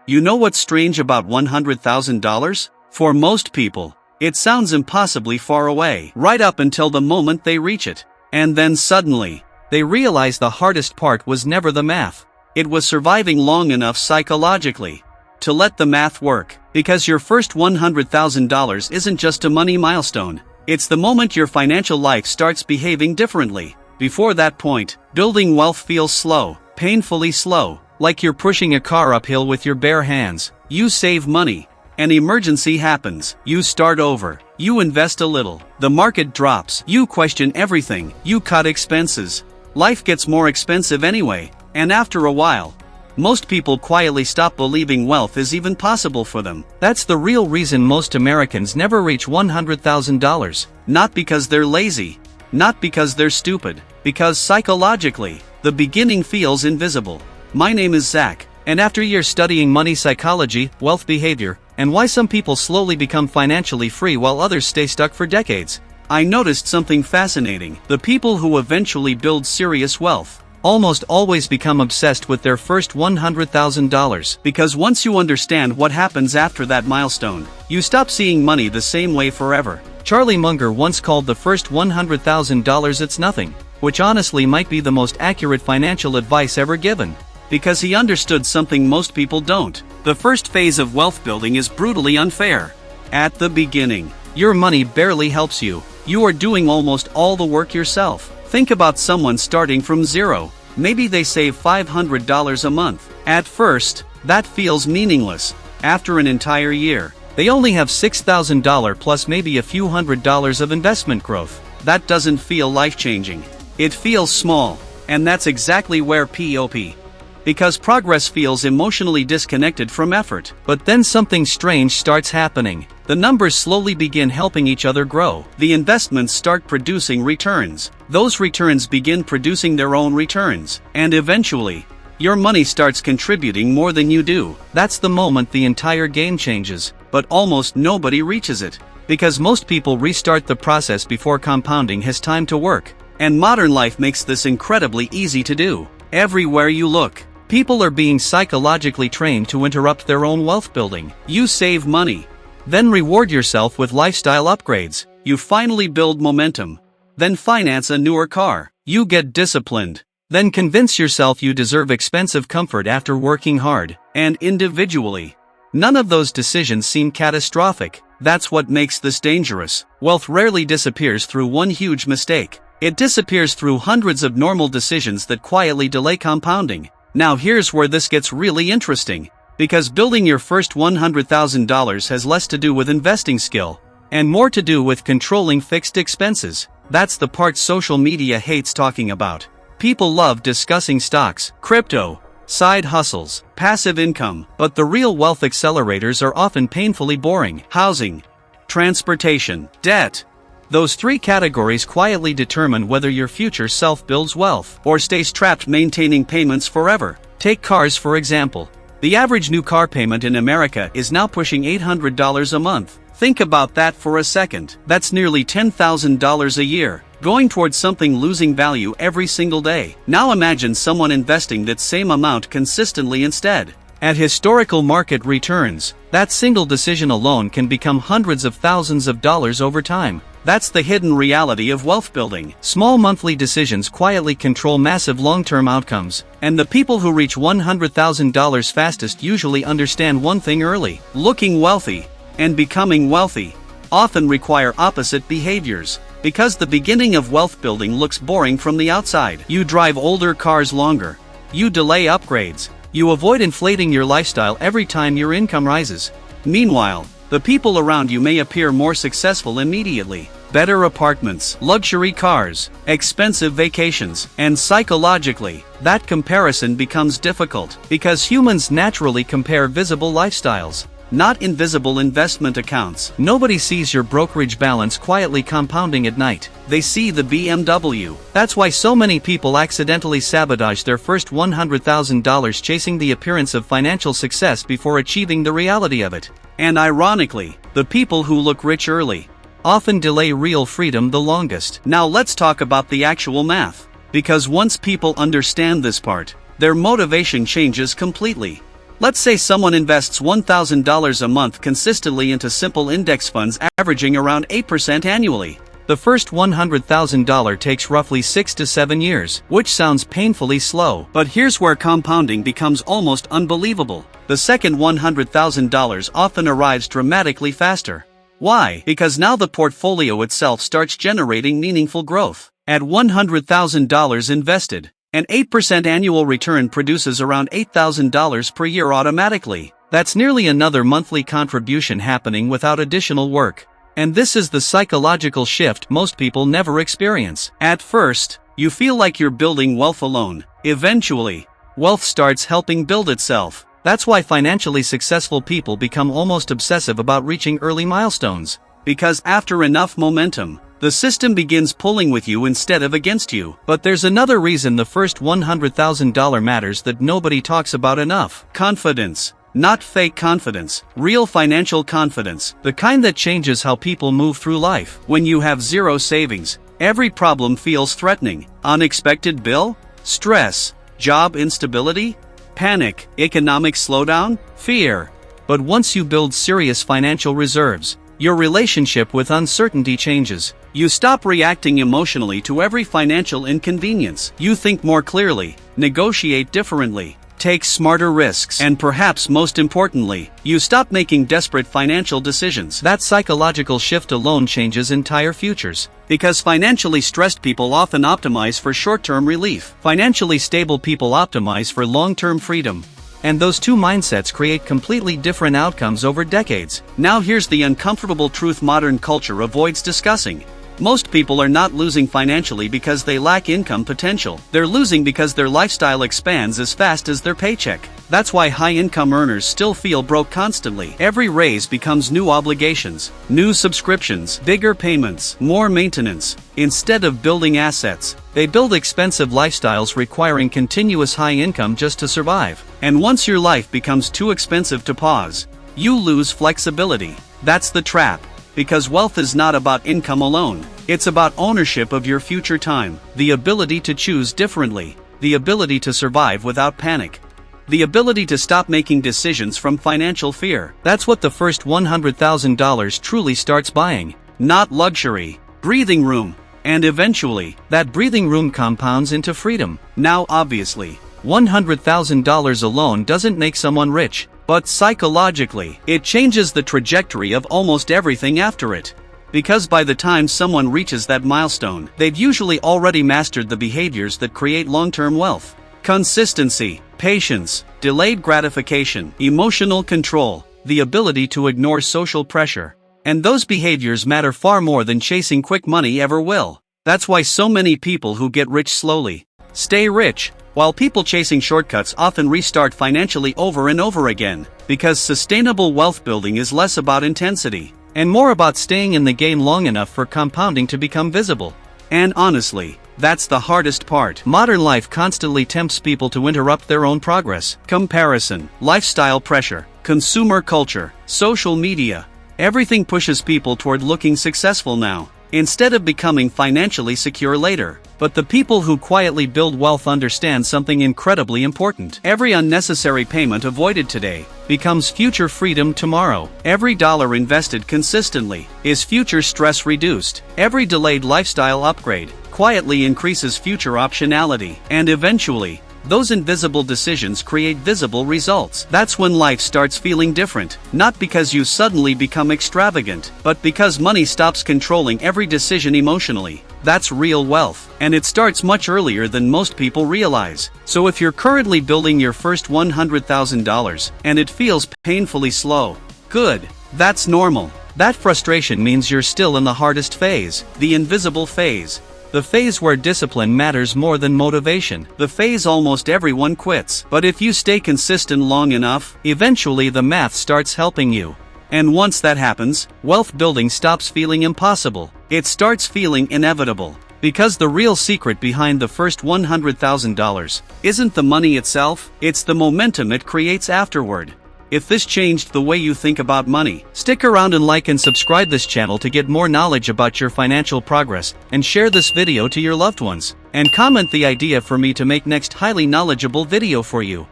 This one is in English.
You know what's strange about $100,000? For most people, it sounds impossibly far away, right up until the moment they reach it. And then suddenly, they realize the hardest part was never the math. It was surviving long enough psychologically to let the math work. Because your first $100,000 isn't just a money milestone. It's the moment your financial life starts behaving differently. Before that point, building wealth feels slow, painfully slow, like you're pushing a car uphill with your bare hands. You save money. An emergency happens. You start over. You invest a little. The market drops. You question everything. You cut expenses. Life gets more expensive anyway. And after a while, most people quietly stop believing wealth is even possible for them. That's the real reason most Americans never reach $100,000. Not because they're lazy. Not because they're stupid. Because psychologically, the beginning feels invisible. My name is Zach, and after years studying money psychology, wealth behavior, and why some people slowly become financially free while others stay stuck for decades, I noticed something fascinating. The people who eventually build serious wealth almost always become obsessed with their first $100,000. Because once you understand what happens after that milestone, you stop seeing money the same way forever. Charlie Munger once called the first $100,000 "it's nothing," which honestly might be the most accurate financial advice ever given. Because he understood something most people don't. The first phase of wealth building is brutally unfair. At the beginning, your money barely helps you. You are doing almost all the work yourself. Think about someone starting from zero. Maybe they save $500 a month. At first, that feels meaningless. After an entire year, they only have $6,000 plus maybe a few $100s of investment growth. That doesn't feel life-changing. It feels small. And that's exactly where POP. Because progress feels emotionally disconnected from effort. But then something strange starts happening. The numbers slowly begin helping each other grow. The investments start producing returns. Those returns begin producing their own returns. And eventually, your money starts contributing more than you do. That's the moment the entire game changes. But almost nobody reaches it. Because most people restart the process before compounding has time to work. And modern life makes this incredibly easy to do. Everywhere you look, people are being psychologically trained to interrupt their own wealth building. You save money. Then reward yourself with lifestyle upgrades. You finally build momentum. Then finance a newer car. You get disciplined. Then convince yourself you deserve expensive comfort after working hard. And individually, none of those decisions seem catastrophic. That's what makes this dangerous. Wealth rarely disappears through one huge mistake. It disappears through hundreds of normal decisions that quietly delay compounding. Now here's where this gets really interesting. Because building your first $100,000 has less to do with investing skill, and more to do with controlling fixed expenses. That's the part social media hates talking about. People love discussing stocks, crypto, side hustles, passive income, but the real wealth accelerators are often painfully boring. Housing, transportation, debt. Those three categories quietly determine whether your future self builds wealth or stays trapped maintaining payments forever. Take cars for example. The average new car payment in America is now pushing $800 a month. Think about that for a second. That's nearly $10,000 a year, going towards something losing value every single day. Now imagine someone investing that same amount consistently instead. At historical market returns, that single decision alone can become hundreds of thousands of dollars over time. That's the hidden reality of wealth building. Small monthly decisions quietly control massive long-term outcomes, and the people who reach $100,000 fastest usually understand one thing early. Looking wealthy and becoming wealthy often require opposite behaviors. Because the beginning of wealth building looks boring from the outside. You drive older cars longer. You delay upgrades. You avoid inflating your lifestyle every time your income rises. Meanwhile, the people around you may appear more successful immediately. Better apartments, luxury cars, expensive vacations, and psychologically, that comparison becomes difficult because humans naturally compare visible lifestyles, not invisible investment accounts. Nobody sees your brokerage balance quietly compounding at night. They see the BMW. That's why so many people accidentally sabotage their first $100,000 chasing the appearance of financial success before achieving the reality of it. And ironically, the people who look rich early often delay real freedom the longest. Now let's talk about the actual math. Because once people understand this part, their motivation changes completely. Let's say someone invests $1,000 a month consistently into simple index funds averaging around 8% annually. The first $100,000 takes roughly 6 to 7 years, which sounds painfully slow. But here's where compounding becomes almost unbelievable. The second $100,000 often arrives dramatically faster. Why? Because now the portfolio itself starts generating meaningful growth. At $100,000 invested, an 8% annual return produces around $8,000 per year automatically. That's nearly another monthly contribution happening without additional work. And this is the psychological shift most people never experience. At first, you feel like you're building wealth alone. Eventually, wealth starts helping build itself. That's why financially successful people become almost obsessive about reaching early milestones. Because after enough momentum, the system begins pulling with you instead of against you. But there's another reason the first $100,000 matters that nobody talks about enough. Confidence. Not fake confidence, real financial confidence, the kind that changes how people move through life. When you have zero savings, every problem feels threatening. Unexpected bill? Stress. Job instability? Panic. Economic slowdown? Fear. But once you build serious financial reserves, your relationship with uncertainty changes. You stop reacting emotionally to every financial inconvenience. You think more clearly, negotiate differently, take smarter risks, and perhaps most importantly, you stop making desperate financial decisions. That psychological shift alone changes entire futures. Because financially stressed people often optimize for short-term relief. Financially stable people optimize for long-term freedom. And those two mindsets create completely different outcomes over decades. Now here's the uncomfortable truth modern culture avoids discussing. Most people are not losing financially because they lack income potential. They're losing because their lifestyle expands as fast as their paycheck. That's why high-income earners still feel broke constantly. Every raise becomes new obligations, new subscriptions, bigger payments, more maintenance. Instead of building assets, they build expensive lifestyles requiring continuous high income just to survive. And once your life becomes too expensive to pause, you lose flexibility. That's the trap. Because wealth is not about income alone. It's about ownership of your future time, the ability to choose differently, the ability to survive without panic, the ability to stop making decisions from financial fear. That's what the first $100,000 truly starts buying. Not luxury, breathing room. And eventually, that breathing room compounds into freedom. Now obviously, $100,000 alone doesn't make someone rich. But psychologically, it changes the trajectory of almost everything after it. Because by the time someone reaches that milestone, they've usually already mastered the behaviors that create long-term wealth. Consistency, patience, delayed gratification, emotional control, the ability to ignore social pressure. And those behaviors matter far more than chasing quick money ever will. That's why so many people who get rich slowly stay rich, while people chasing shortcuts often restart financially over and over again. Because sustainable wealth building is less about intensity, and more about staying in the game long enough for compounding to become visible. And honestly, that's the hardest part. Modern life constantly tempts people to interrupt their own progress. Comparison, lifestyle pressure, consumer culture, social media. Everything pushes people toward looking successful now, instead of becoming financially secure later. But the people who quietly build wealth understand something incredibly important. Every unnecessary payment avoided today becomes future freedom tomorrow. Every dollar invested consistently is future stress reduced. Every delayed lifestyle upgrade quietly increases future optionality. And eventually, those invisible decisions create visible results. That's when life starts feeling different, not because you suddenly become extravagant, but because money stops controlling every decision emotionally. That's real wealth, and it starts much earlier than most people realize. So if you're currently building your first $100,000 and it feels painfully slow, good, that's normal. That frustration means you're still in the hardest phase, the invisible phase. The phase where discipline matters more than motivation. The phase almost everyone quits. But if you stay consistent long enough, eventually the math starts helping you. And once that happens, wealth building stops feeling impossible. It starts feeling inevitable. Because the real secret behind the first $100,000 isn't the money itself, it's the momentum it creates afterward. If this changed the way you think about money, stick around and like and subscribe this channel to get more knowledge about your financial progress, and share this video to your loved ones. And comment the idea for me to make next highly knowledgeable video for you.